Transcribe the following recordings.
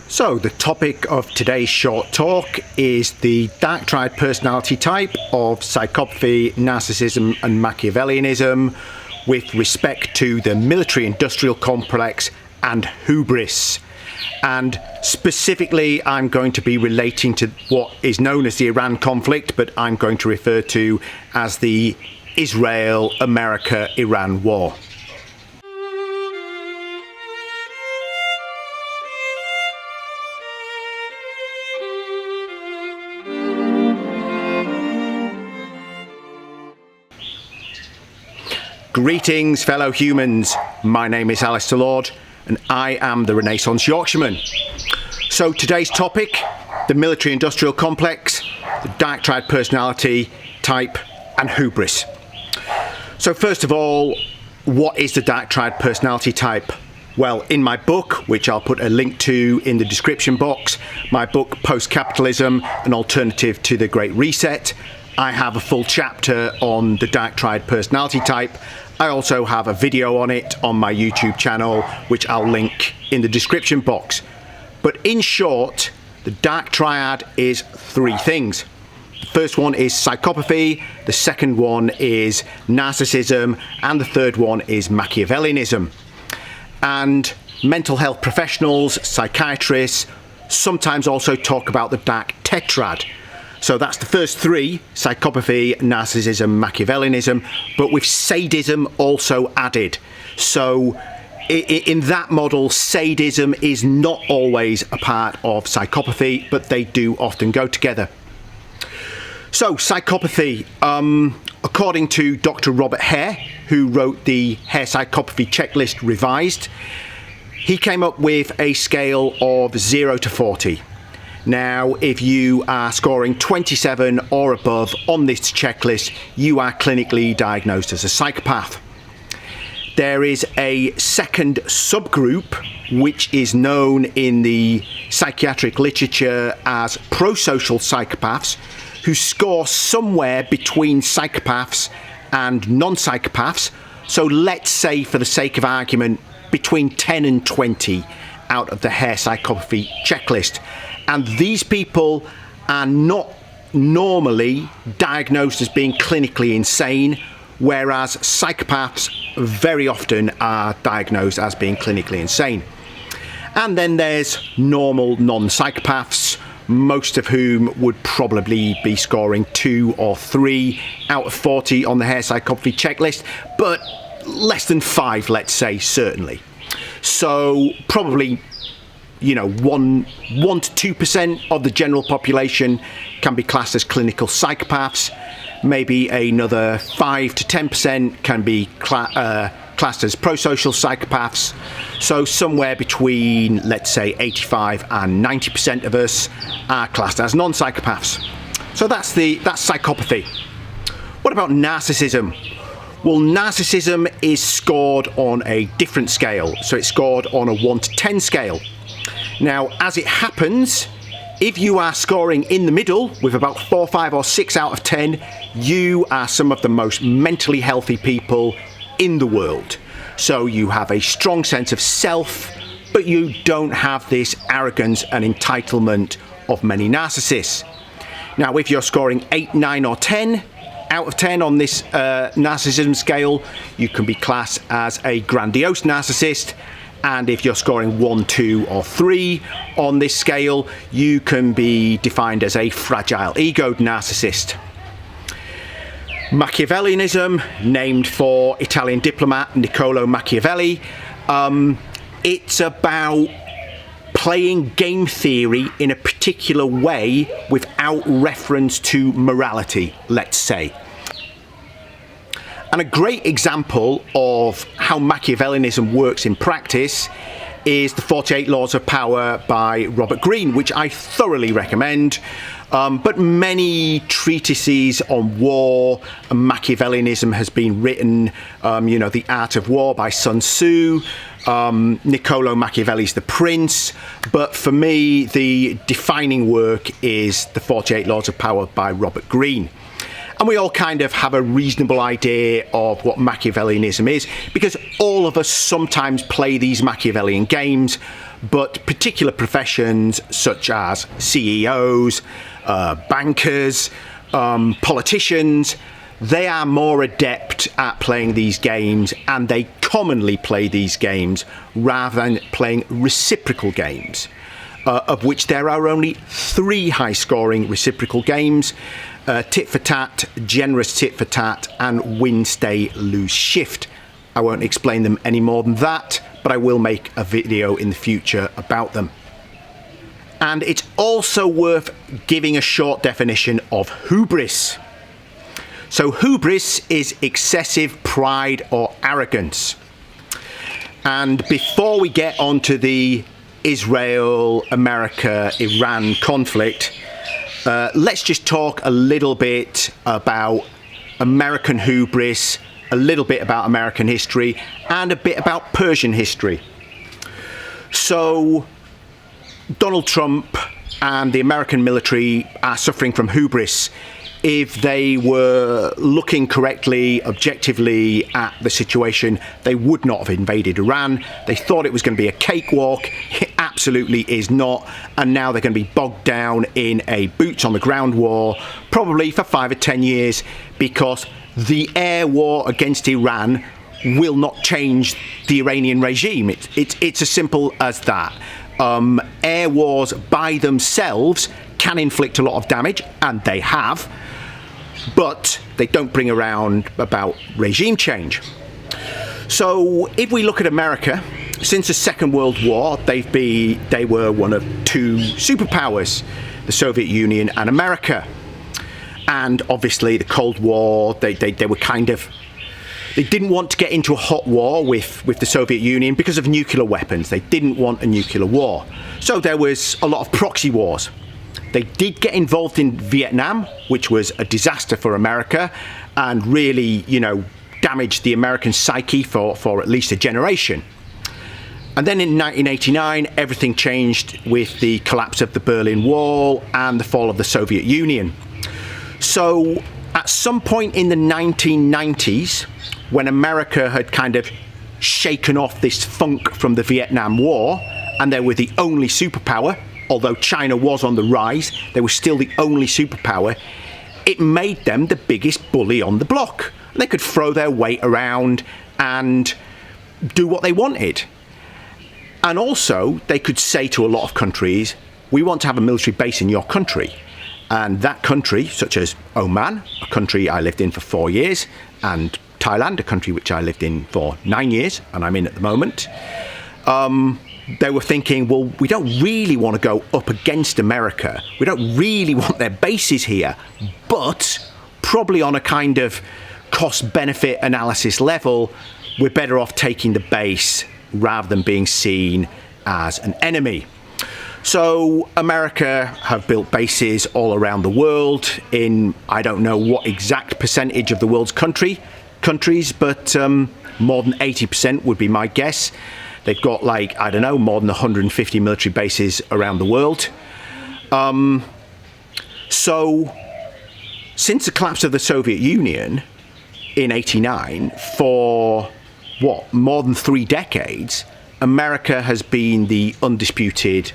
So the topic of today's short talk is the Dark Triad personality type of psychopathy, narcissism and machiavelianism with respect to the military-industrial complex and hubris. And specifically, I'm going to be relating to what is known as the Iran conflict, but I'm going to refer to as the Israel-America-Iran war. Greetings, fellow humans. My name is Alistair Lord, and I am the Renaissance Yorkshireman. So today's topic, the military-industrial complex, the Dark Triad personality type, and hubris. So first of all, what is the Dark Triad personality type? Well, in my book, which I'll put a link to in the description box, my book Postcapitalism, an alternative to the Great Reset, I have a full chapter on the Dark Triad personality type. I also have a video on it on my YouTube channel, which I'll link in the description box. But in short, the Dark Triad is three things. The first one is psychopathy, the second one is narcissism, and the third one is machiavelianism. And mental health professionals, psychiatrists, sometimes also talk about the Dark Tetrad. So that's the first three: psychopathy, narcissism, machiavelianism, but with sadism also added. So in that model, sadism is not always a part of psychopathy, but they do often go together. So psychopathy, according to Dr. Robert Hare, who wrote the Hare Psychopathy Checklist Revised, he came up with a scale of 0 to 40. Now, if you are scoring 27 or above on this checklist, you are clinically diagnosed as a psychopath. There is a second subgroup, which is known in the psychiatric literature as prosocial psychopaths, who score somewhere between psychopaths and non-psychopaths. So let's say, for the sake of argument, between 10 and 20 out of the Hare Psychopathy checklist. And these people are not normally diagnosed as being clinically insane, whereas psychopaths very often are diagnosed as being clinically insane. And then there's normal non-psychopaths, most of whom would probably be scoring 2 or 3 out of 40 on the Hare Psychopathy checklist, but less than 5, let's say, certainly. So probably, 1 to 2% of the general population can be classed as clinical psychopaths. Maybe another 5 to 10% can be classed as prosocial psychopaths. So somewhere between, let's say, 85 and 90% of us are classed as non-psychopaths. So that's psychopathy. What about narcissism? Well, narcissism is scored on a different scale. So it's scored on a 1 to 10 scale. Now, as it happens, if you are scoring in the middle with about 4, 5 or 6 out of 10, you are some of the most mentally healthy people in the world. So you have a strong sense of self, but you don't have this arrogance and entitlement of many narcissists. Now, if you're scoring 8, 9 or 10 out of 10 on this narcissism scale, you can be classed as a grandiose narcissist. And if you're scoring 1, 2 or 3 on this scale, you can be defined as a fragile egoed narcissist. Machiavelianism, named for Italian diplomat Niccolo Machiavelli, it's about playing game theory in a particular way without reference to morality, let's say. And a great example of how Machiavellianism works in practice is the 48 Laws of Power by Robert Greene, which I thoroughly recommend. But many treatises on war and Machiavellianism has been written. The Art of War by Sun Tzu, Niccolo Machiavelli's The Prince. But for me, the defining work is the 48 Laws of Power by Robert Greene. And we all kind of have a reasonable idea of what Machiavellianism is, because all of us sometimes play these Machiavellian games, but particular professions such as CEOs, bankers, politicians, they are more adept at playing these games, and they commonly play these games rather than playing reciprocal games, of which there are only 3 high-scoring reciprocal games: tit for tat, generous tit for tat, and win, stay, lose, shift. I won't explain them any more than that, but I will make a video in the future about them. And it's also worth giving a short definition of hubris. So hubris is excessive pride or arrogance. And before we get onto the Israel-America-Iran conflict, let's just talk a little bit about American hubris, a little bit about American history, and a bit about Persian history. So Donald Trump and the American military are suffering from hubris. If they were looking correctly, objectively at the situation, they would not have invaded Iran. They thought it was going to be a cakewalk. It absolutely is not. And now they're going to be bogged down in a boots-on-the-ground war, probably for 5 or 10 years, because the air war against Iran will not change the Iranian regime. It's as simple as that. Air wars by themselves can inflict a lot of damage, and they have, but they don't bring around about regime change. So if we look at America, since the Second World War, they were one of 2 superpowers, the Soviet Union and America. And obviously the Cold War, they were kind of, they didn't want to get into a hot war with the Soviet Union because of nuclear weapons. They didn't want a nuclear war. So there was a lot of proxy wars. They did get involved in Vietnam, which was a disaster for America and really, damaged the American psyche for at least a generation. And then in 1989, everything changed with the collapse of the Berlin Wall and the fall of the Soviet Union. So at some point in the 1990s, when America had kind of shaken off this funk from the Vietnam War, and they were the only superpower, although China was on the rise, they were still the only superpower, it made them the biggest bully on the block. They could throw their weight around and do what they wanted. And also, they could say to a lot of countries, we want to have a military base in your country. And that country, such as Oman, a country I lived in for 4 years, and Thailand, a country which I lived in for 9 years, and I'm in at the moment, they were thinking, well, we don't really want to go up against America. We don't really want their bases here, but probably on a kind of cost-benefit analysis level, we're better off taking the base rather than being seen as an enemy. So America have built bases all around the world in, I don't know what exact percentage of the world's countries, but more than 80% would be my guess. They've got more than 150 military bases around the world. So since the collapse of the Soviet Union in '89, for more than 3 decades, America has been the undisputed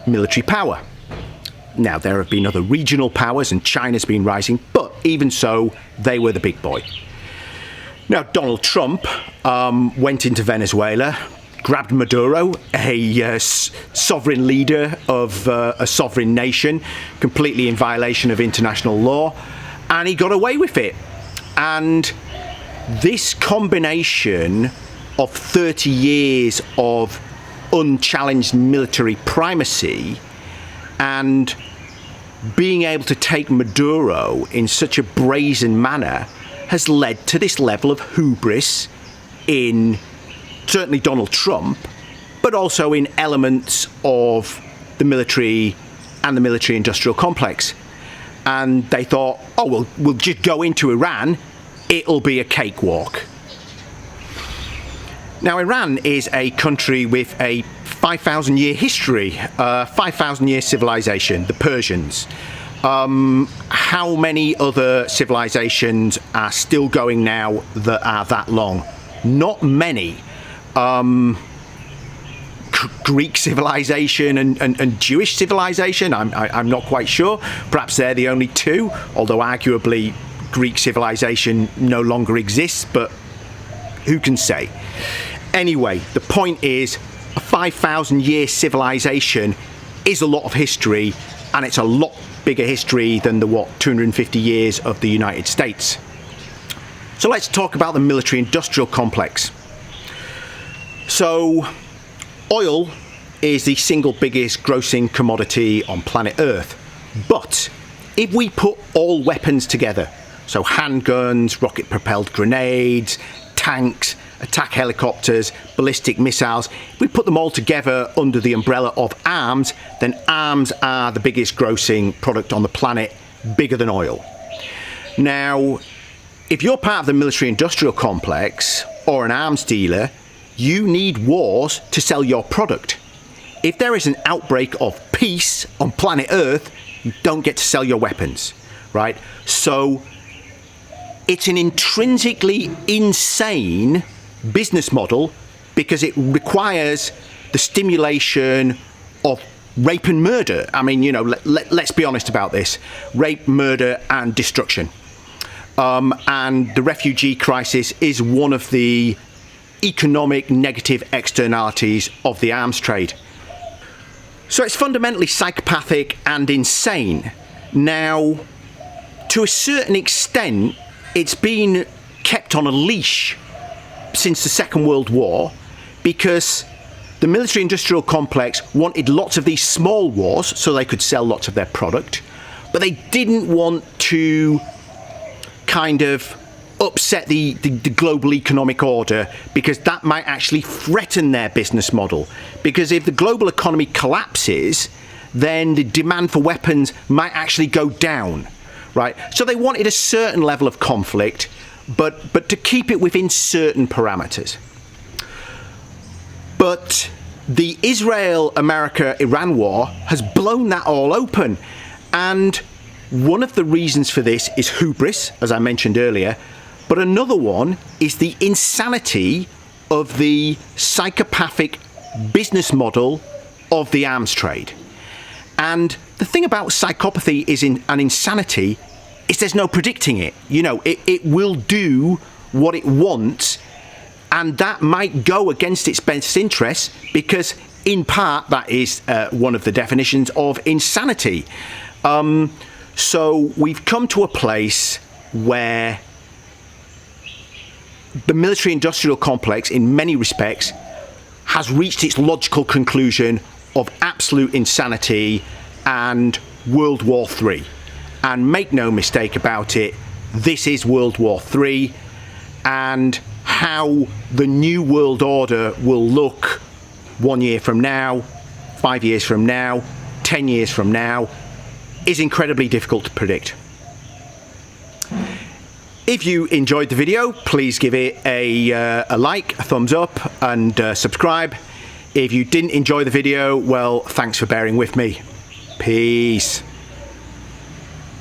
military power. Now, there have been other regional powers and China's been rising, but even so, they were the big boy. Now, Donald Trump went into Venezuela, grabbed Maduro, a sovereign leader of a sovereign nation, completely in violation of international law, and he got away with it. And this combination of 30 years of unchallenged military primacy and being able to take Maduro in such a brazen manner has led to this level of hubris in certainly Donald Trump, but also in elements of the military and the military-industrial complex. And they thought, oh, we'll just go into Iran, it'll be a cakewalk. Now, Iran is a country with a 5,000-year history, 5,000-year civilization, the Persians. How many other civilizations are still going now that are that long? Not many. Greek civilization and Jewish civilization. I'm not quite sure. Perhaps they're the only two, although arguably Greek civilization no longer exists, but who can say? Anyway, the point is, a 5,000-year civilization is a lot of history, and it's a lot bigger history than the 250 years of the United States. So let's talk about the military-industrial complex. So oil is the single biggest grossing commodity on planet Earth, but if we put all weapons together, so handguns, rocket-propelled grenades, tanks, attack helicopters, ballistic missiles, if we put them all together under the umbrella of arms, then arms are the biggest grossing product on the planet, bigger than oil. Now, if you're part of the military-industrial complex or an arms dealer, you need wars to sell your product. If there is an outbreak of peace on planet Earth, you don't get to sell your weapons, right? So it's an intrinsically insane business model because it requires the stimulation of rape and murder. I mean, you know, let's be honest about this. Rape, murder and destruction. And the refugee crisis is one of the economic negative externalities of the arms trade. So it's fundamentally psychopathic and insane. Now, to a certain extent, it's been kept on a leash since the Second World War because the military-industrial complex wanted lots of these small wars so they could sell lots of their product, but they didn't want to kind of upset the global economic order because that might actually threaten their business model. Because if the global economy collapses, then the demand for weapons might actually go down, right? So they wanted a certain level of conflict, but to keep it within certain parameters. But the Israel-America-Iran war has blown that all open. And one of the reasons for this is hubris, as I mentioned earlier, but another one is the insanity of the psychopathic business model of the arms trade. And the thing about psychopathy is an insanity is there's no predicting it. You know, it will do what it wants, and that might go against its best interests because in part that is one of the definitions of insanity. So we've come to a place where the military-industrial complex, in many respects, has reached its logical conclusion of absolute insanity and World War III. And make no mistake about it, this is World War III, and how the new world order will look 1 year from now, 5 years from now, 10 years from now, is incredibly difficult to predict. If you enjoyed the video, please give it a like, a thumbs up, and subscribe. If you didn't enjoy the video, well, thanks for bearing with me. Peace.